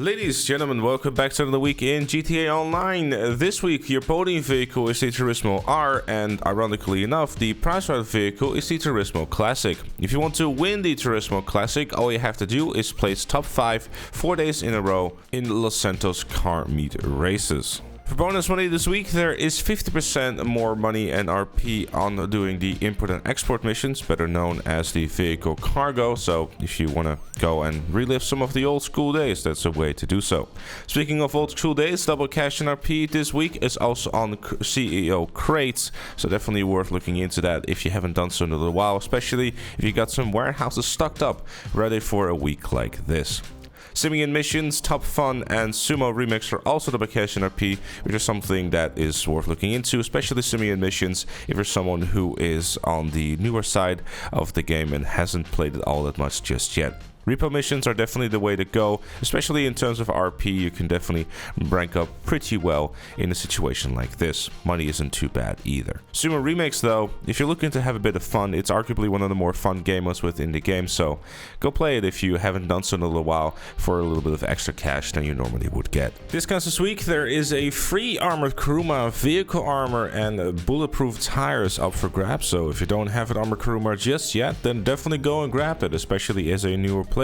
Ladies, gentlemen, welcome back to another week in GTA Online. This week, your podium vehicle is the Turismo R, and ironically enough, the prize right vehicle is the Turismo Classic. If you want to win the Turismo Classic, all you have to do is place top 5 4 days in a row in Los Santos car meet races. For bonus money this week, there is 50% more money and RP on doing the import and export missions, better known as the vehicle cargo. So if you want to go and relive some of the old school days, that's a way to do so. Speaking of old school days, double cash and RP this week is also on CEO crates, so definitely worth looking into that if you haven't done so in a little while, especially if you got some warehouses stocked up ready for a week like this. Simeon missions, Top Fun, and Sumo Remix are also double cash and RP, which is something that is worth looking into, especially Simeon missions if you're someone who is on the newer side of the game and hasn't played it all that much just yet. Repo missions are definitely the way to go, especially in terms of RP. You can definitely rank up pretty well in a situation like this. Money isn't too bad either. Sumo Remix though, if you're looking to have a bit of fun, it's arguably one of the more fun game modes within the game, so go play it if you haven't done so in a little while for a little bit of extra cash than you normally would get. Discounts this week, there is a free armored Kuruma vehicle armor and bulletproof tires up for grabs, so if you don't have an armored Kuruma just yet, then definitely go and grab it, especially as a newer player.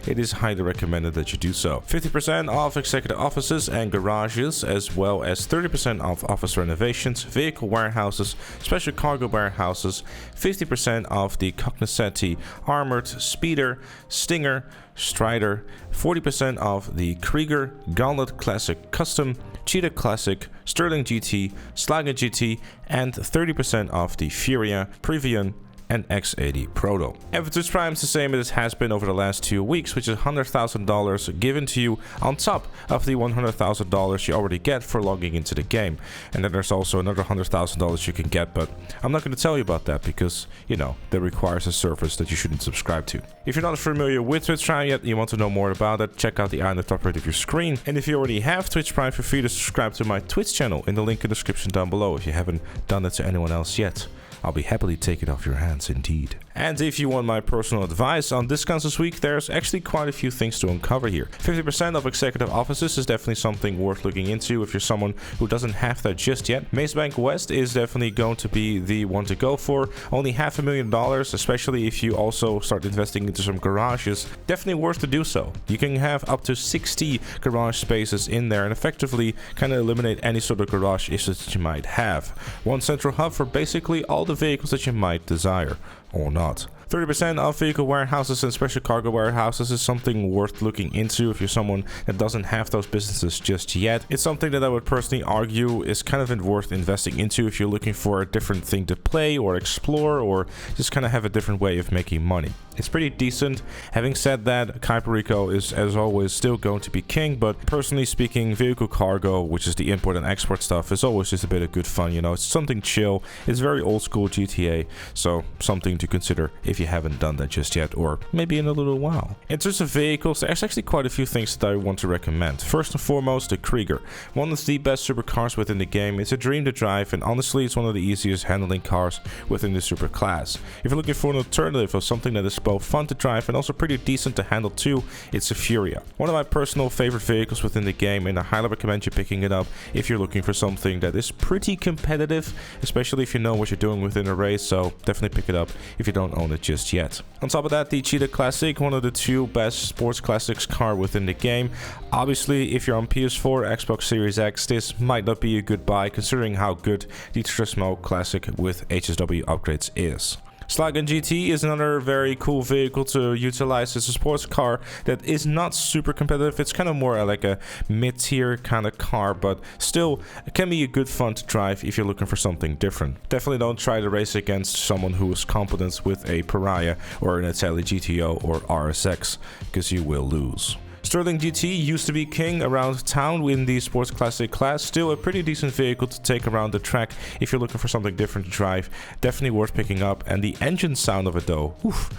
It is highly recommended that you do so. 50% off executive offices and garages, as well as 30% off office renovations, vehicle warehouses, special cargo warehouses, 50% off the Cognoscenti Armored Speeder, Stinger, Strider, 40% off the Krieger, Gauntlet Classic Custom, Cheetah Classic, Sterling GT, Slager GT, and 30% off the Furia, Previon, and X80 Proto. And for Twitch Prime, it's the same as it has been over the last 2 weeks, which is $100,000 given to you on top of the $100,000 you already get for logging into the game. And then there's also another $100,000 you can get, but I'm not going to tell you about that because, you know, that requires a service that you shouldn't subscribe to. If you're not familiar with Twitch Prime yet and you want to know more about it, check out the eye on the top right of your screen. And if you already have Twitch Prime, feel free to subscribe to my Twitch channel in the link in the description down below if you haven't done it to anyone else yet. I'll be happily take it off your hands indeed. And if you want my personal advice on discounts this week, there's actually quite a few things to uncover here. 50% of executive offices is definitely something worth looking into if you're someone who doesn't have that just yet. Maze Bank West is definitely going to be the one to go for. Only $500,000, especially if you also start investing into some garages. Definitely worth to do so. You can have up to 60 garage spaces in there and effectively kind of eliminate any sort of garage issues that you might have. One central hub for basically all the vehicles that you might desire, or not. 30% off vehicle warehouses and special cargo warehouses is something worth looking into if you're someone that doesn't have those businesses just yet. It's something that I would personally argue is kind of worth investing into if you're looking for a different thing to play or explore or just kind of have a different way of making money. It's pretty decent. Having said that, Kuiper is as always still going to be king, but personally speaking, vehicle cargo, which is the import and export stuff, is always just a bit of good fun, you know. It's something chill. It's very old school GTA, so something to consider if you haven't done that just yet, or maybe in a little while. In terms of vehicles, there's actually quite a few things that I want to recommend. First and foremost, the Krieger. One of the best supercars within the game. It's a dream to drive, and honestly, it's one of the easiest handling cars within the super class. If you're looking for an alternative of something that is both fun to drive and also pretty decent to handle too, it's a Furia. One of my personal favorite vehicles within the game, and I highly recommend you picking it up if you're looking for something that is pretty competitive, especially if you know what you're doing within a race, so definitely pick it up if you don't own it just yet. On top of that, the Cheetah Classic, one of the 2 best sports classics car within the game. Obviously, if you're on PS4, Xbox Series X, this might not be a good buy considering how good the Turismo Classic with HSW upgrades is. Slagen GT is another very cool vehicle to utilize as a sports car that is not super competitive. It's kind of more like a mid-tier kind of car, but still it can be a good fun to drive if you're looking for something different. Definitely don't try to race against someone who is competent with a Pariah or an Itali GTO or RSX, because you will lose. Sterling GT used to be king around town in the sports classic class. Still a pretty decent vehicle to take around the track if you're looking for something different to drive. Definitely worth picking up. And the engine sound of it though, oof,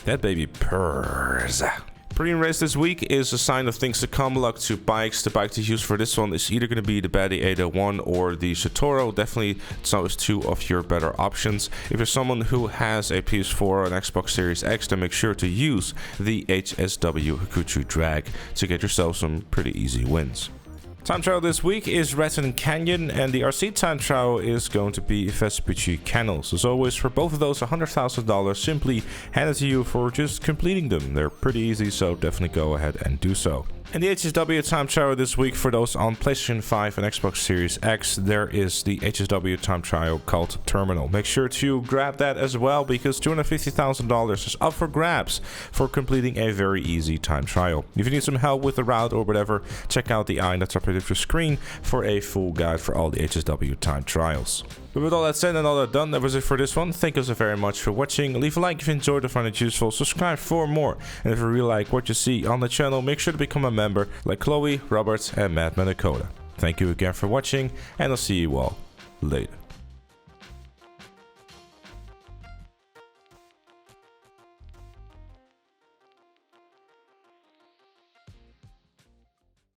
that baby purrs. Premium race this week is a sign of things to come. Luck to bikes. The bike to use for this one is either going to be the Betty 801 or the Sotoro. Definitely those two of your better options. If you're someone who has a PS4 or an Xbox Series X, then make sure to use the HSW Hakuchu drag to get yourself some pretty easy wins. Time trial this week is Rattan Canyon, and the RC time trial is going to be Vespucci Canals. As always, for both of those, $100,000 simply handed to you for just completing them. They're pretty easy, so definitely go ahead and do so. And the HSW time trial this week for those on PlayStation 5 and Xbox Series X, there is the HSW time trial called Terminal. Make sure to grab that as well, because $250,000 is up for grabs for completing a very easy time trial. If you need some help with the route or whatever, check out the eye that's up here on your screen for a full guide for all the HSW time trials. But with all that said and all that done, that was it for this one. Thank you so very much for watching. Leave a like if you enjoyed or find it useful. Subscribe for more. And if you really like what you see on the channel, make sure to become a member like Chloe, Robert, and Matt Manakota. Thank you again for watching, and I'll see you all later.